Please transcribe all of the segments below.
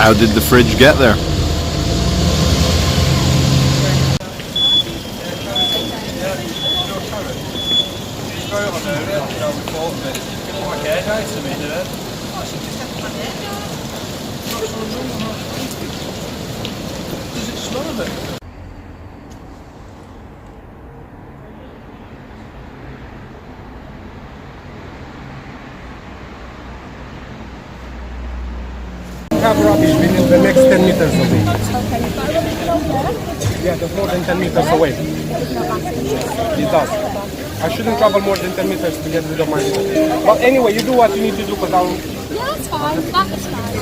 How did the fridge get there? Have rubbish within the next 10 meters away. Yeah, that's more than 10 meters away. It does. I shouldn't travel more than 10 meters to get rid of my... But anyway, you do what you need to do because I'll... Yeah, it's fine. That is fine.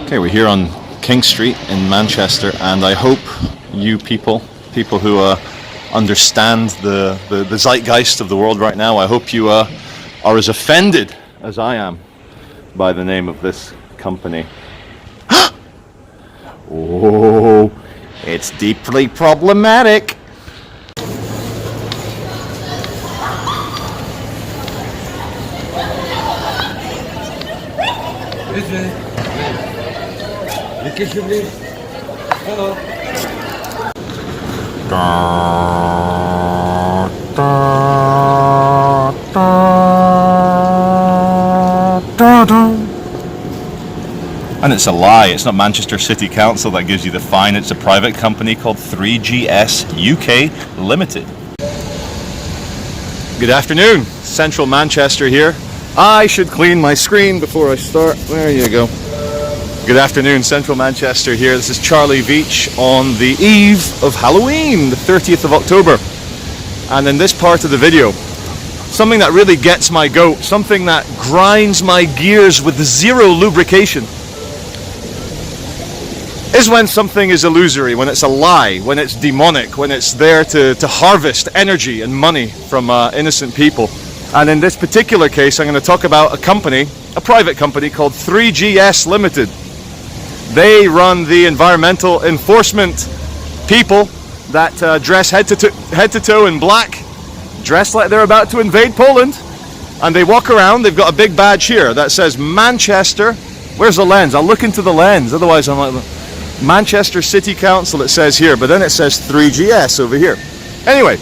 Okay, we're here on King Street in Manchester, and I hope you people who understand the zeitgeist of the world right now, I hope you are as offended as I am by the name of this company. Oh, it's deeply problematic. Hello. And it's a lie, it's not Manchester City Council that gives you the fine, it's a private company called 3GS UK Limited. Good afternoon, Central Manchester here. I should clean my screen before I start. There you go. Good afternoon, Central Manchester here. This is Charlie Veach on the eve of Halloween, the 30th of October. And in this part of the video, something that really gets my goat, something that grinds my gears with zero lubrication, is when something is illusory, when it's a lie, when it's demonic, when it's there to harvest energy and money from innocent people. And in this particular case, I'm going to talk about a company, a private company called 3GS Limited. They run the environmental enforcement people that dress head to toe in black, dress like they're about to invade Poland, and they walk around. They've got a big badge here that says Manchester. Where's the lens? I'll look into the lens, otherwise I'm like, Manchester City Council it says here, but then it says 3GS over here. Anyway,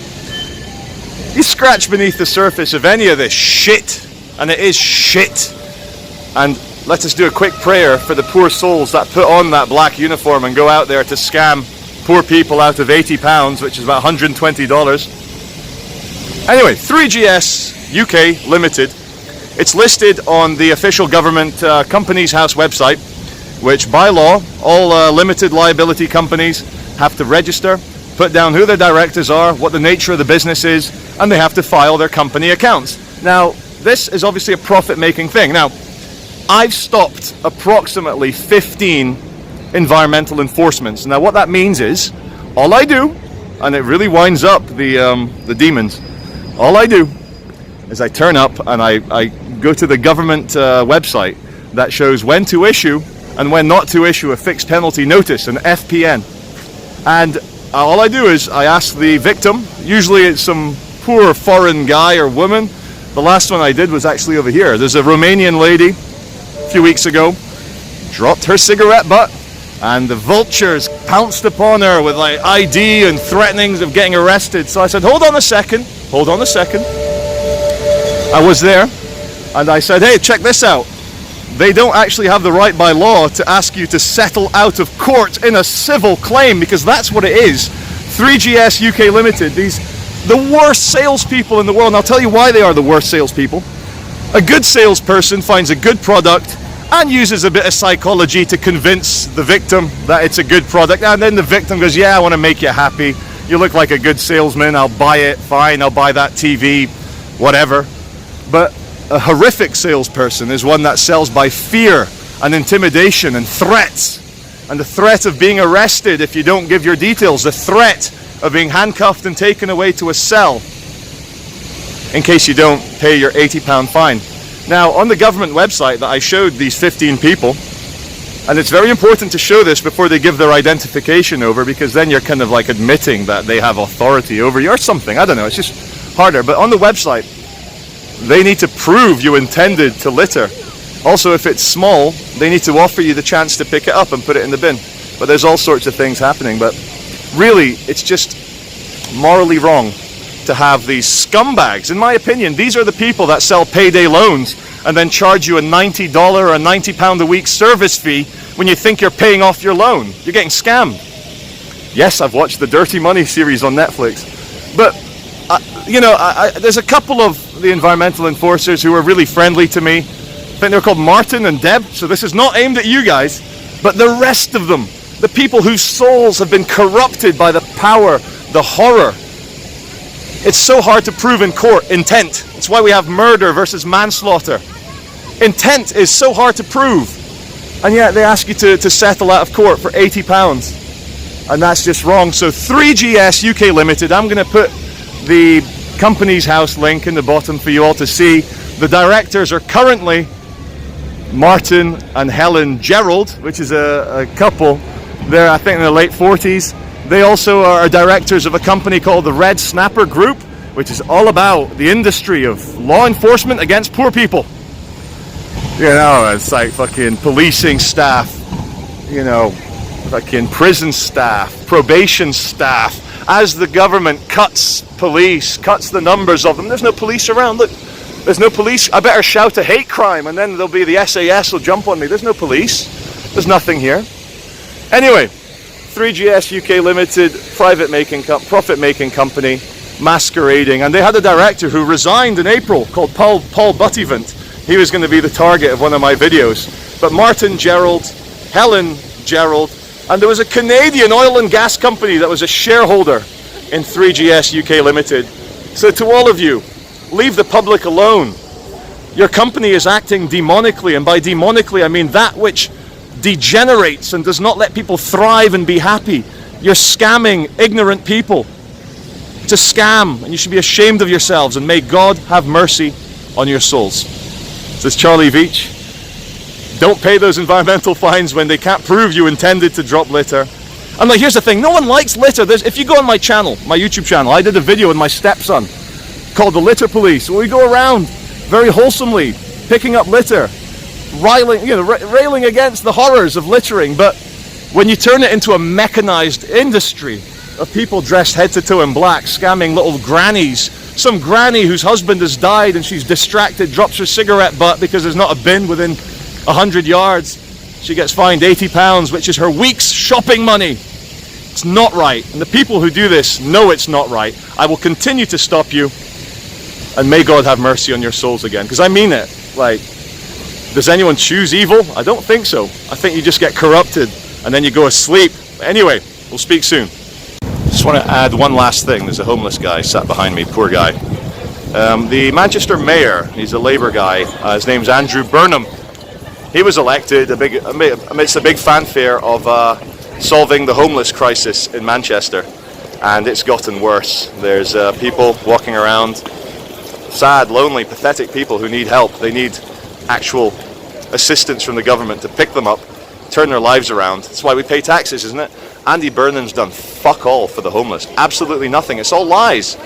you scratch beneath the surface of any of this shit, and it is shit, and let us do a quick prayer for the poor souls that put on that black uniform and go out there to scam poor people out of £80, which is about $120. Anyway, 3GS UK Limited. It's listed on the official government Companies House website, which by law, all limited liability companies have to register, put down who their directors are, what the nature of the business is, and they have to file their company accounts. Now, this is obviously a profit-making thing. Now, I've stopped approximately 15 environmental enforcements. Now what that means is, all I do, and it really winds up the demons, all I do is I turn up and I go to the government website that shows when to issue and when not to issue a fixed penalty notice, an FPN. And all I do is I ask the victim, usually it's some poor foreign guy or woman. The last one I did was actually over here. There's a Romanian lady a few weeks ago, dropped her cigarette butt, and the vultures pounced upon her with like ID and threatenings of getting arrested. So I said, hold on a second. I was there, and I said, hey, check this out. They don't actually have the right by law to ask you to settle out of court in a civil claim, because that's what it is. 3GS UK Limited, the worst salespeople in the world, and I'll tell you why they are the worst salespeople. A good salesperson finds a good product and uses a bit of psychology to convince the victim that it's a good product, and then the victim goes, yeah, I want to make you happy, you look like a good salesman, I'll buy it, fine, I'll buy that TV, whatever. But a horrific salesperson is one that sells by fear and intimidation and threats, and the threat of being arrested if you don't give your details, the threat of being handcuffed and taken away to a cell in case you don't pay your £80 fine. Now, on the government website that I showed these 15 people, And it's very important to show this before they give their identification over, because then you're kind of like admitting that they have authority over you or something. I don't know, it's just harder. But on the website, they need to prove you intended to litter. Also, if it's small, they need to offer you the chance to pick it up and put it in the bin. But there's all sorts of things happening. But really, it's just morally wrong to have these scumbags. In my opinion, these are the people that sell payday loans and then charge you a $90 or a £90 a week service fee when you think you're paying off your loan. You're getting scammed. Yes, I've watched the Dirty Money series on Netflix. But, there's a couple of the environmental enforcers who are really friendly to me. I think they're called Martin and Deb, so this is not aimed at you guys. But the rest of them, the people whose souls have been corrupted by the power, the horror. It's so hard to prove in court intent. It's why we have murder versus manslaughter. Intent is so hard to prove. And yet they ask you to settle out of court for £80. And that's just wrong. So 3GS UK Limited, I'm going to put the company's house link in the bottom for you all to see. The directors are currently Martin and Helen Gerald, which is a couple. They're, I think, in their late 40s. They also are directors of a company called the Red Snapper Group, which is all about the industry of law enforcement against poor people. It's like fucking policing staff, fucking prison staff, probation staff. As the government cuts police, cuts the numbers of them, there's no police around. Look, there's no police. I better shout a hate crime and then there'll be the SAS will jump on me. There's no police. There's nothing here. Anyway, 3GS UK Limited, profit-making company, masquerading. And they had a director who resigned in April called Paul Buttivant. He was going to be the target of one of my videos. But Martin Gerald, Helen Gerald, and there was a Canadian oil and gas company that was a shareholder in 3GS UK Limited. So to all of you, leave the public alone. Your company is acting demonically, and by demonically I mean that which degenerates and does not let people thrive and be happy. You're scamming ignorant people. It's a scam, and you should be ashamed of yourselves, and may God have mercy on your souls. This is Charlie Veach. Don't pay those environmental fines when they can't prove you intended to drop litter. And here's the thing, no one likes litter. If you go on my channel, my YouTube channel, I did a video with my stepson called The Litter Police, where we go around very wholesomely picking up litter, railing against the horrors of littering. But when you turn it into a mechanized industry of people dressed head to toe in black, scamming little grannies, some granny whose husband has died and she's distracted, drops her cigarette butt because there's not a bin within 100 yards, she gets fined £80, which is her week's shopping money. It's not right, and the people who do this know it's not right. I will continue to stop you, and may God have mercy on your souls again, because I mean it. Does anyone choose evil? I don't think so. I think you just get corrupted and then you go asleep. But anyway, we'll speak soon. Just want to add one last thing. There's a homeless guy sat behind me, poor guy. The Manchester mayor, he's a Labour guy, his name's Andrew Burnham. He was elected amidst a big fanfare of solving the homeless crisis in Manchester, and it's gotten worse. There's people walking around, sad, lonely, pathetic people who need help. They need actual assistance from the government to pick them up, turn their lives around. That's why we pay taxes, isn't it? Andy Burnham's done fuck all for the homeless. Absolutely nothing. It's all lies.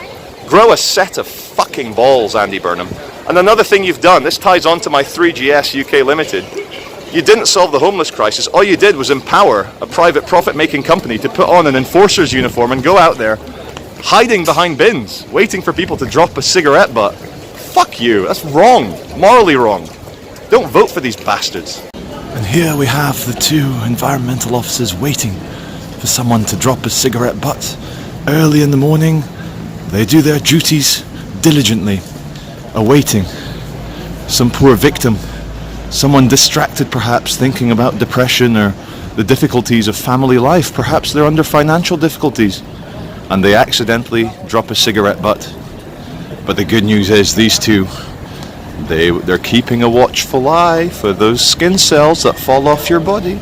Grow a set of fucking balls, Andy Burnham. And another thing you've done, this ties on to my 3GS UK Limited. You didn't solve the homeless crisis. All you did was empower a private profit-making company to put on an enforcer's uniform and go out there hiding behind bins, waiting for people to drop a cigarette butt. Fuck you. That's wrong. Morally wrong. Don't vote for these bastards. And here we have the two environmental officers waiting for someone to drop a cigarette butt. Early in the morning, they do their duties diligently, awaiting some poor victim, someone distracted perhaps, thinking about depression or the difficulties of family life. Perhaps they're under financial difficulties and they accidentally drop a cigarette butt. But the good news is these two, they're keeping a watchful eye for those skin cells that fall off your body.